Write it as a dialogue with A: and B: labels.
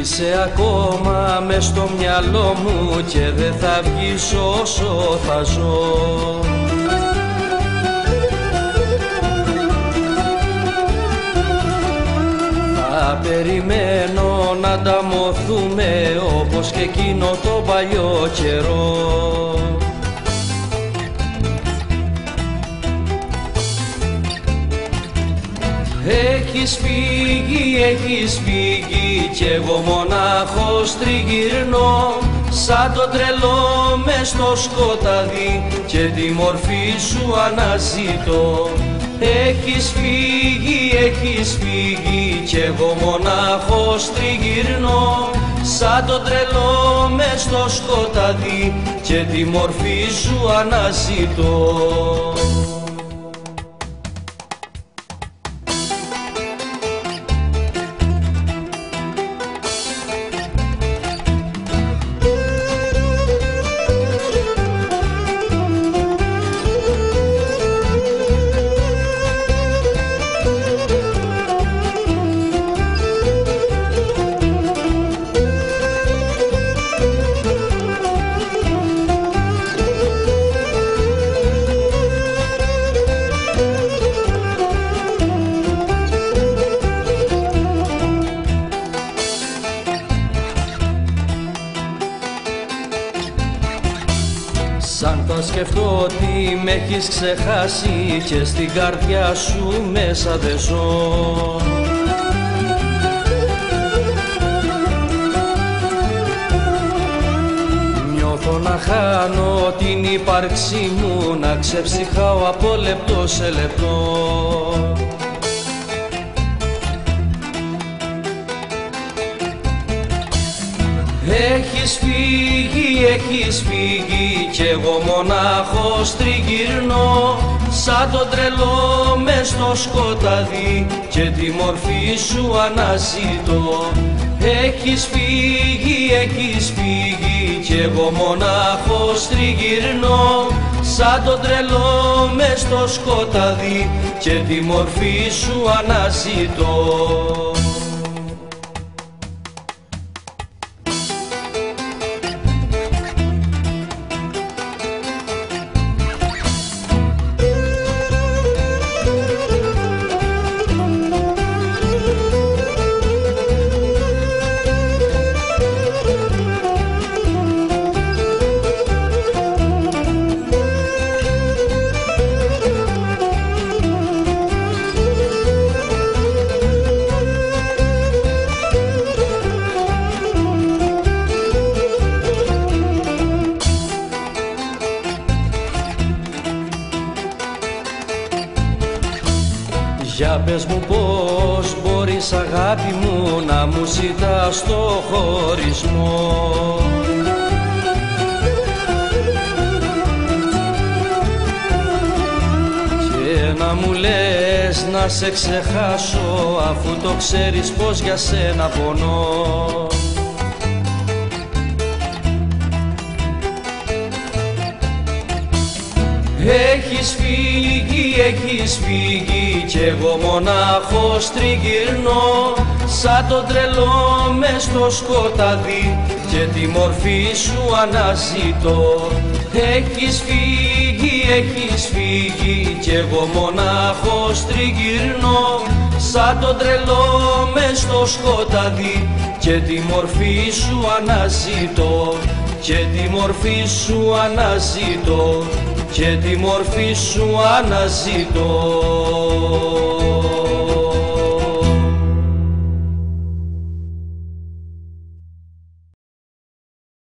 A: Είσαι ακόμα μες στο μυαλό μου και δεν θα βγεις όσο θα ζω. Θα περιμένω να ανταμωθούμε όπως και εκείνο το παλιό καιρό. Έχεις φύγει κι εγώ μονάχος τριγυρνώ, σαν το τρελό μες στο σκοτάδι και τη μορφή σου αναζητώ. Έχεις φύγει κι εγώ μονάχος τριγυρνώ, σαν το τρελό μες στο σκοτάδι και τη μορφή σου αναζητώ. Σαν θα σκεφτώ ότι με έχεις ξεχάσει και στην καρδιά σου μέσα δεν ζω. Νιώθω να χάνω την ύπαρξή μου, να ξεψυχάω από λεπτό σε λεπτό. Έχεις φύγει κι εγώ μονάχος τριγυρνώ, σαν το τρελό μες στο σκοτάδι και τη μορφή σου αναζητώ. Έχεις φύγει κι εγώ μονάχος τριγυρνώ, σαν το τρελό μες στο σκοτάδι και τη μορφή σου αναζητώ. Για πες μου πώς μπορείς αγάπη μου να μου ζητάς το χωρισμό. Και να μου λες να σε ξεχάσω αφού το ξέρεις πως για σένα πονώ. Έχεις φύγει κι εγώ μονάχος τριγυρνώ, σαν το τρελό μες στο σκοτάδι και τη μορφή σου αναζητώ. Έχεις φύγει κι εγώ μονάχος τριγυρνώ, σαν το τρελό μες στο σκοτάδι και τη μορφή σου αναζητώ. Και τη μορφή σου αναζητώ, και τη μορφή σου αναζητώ.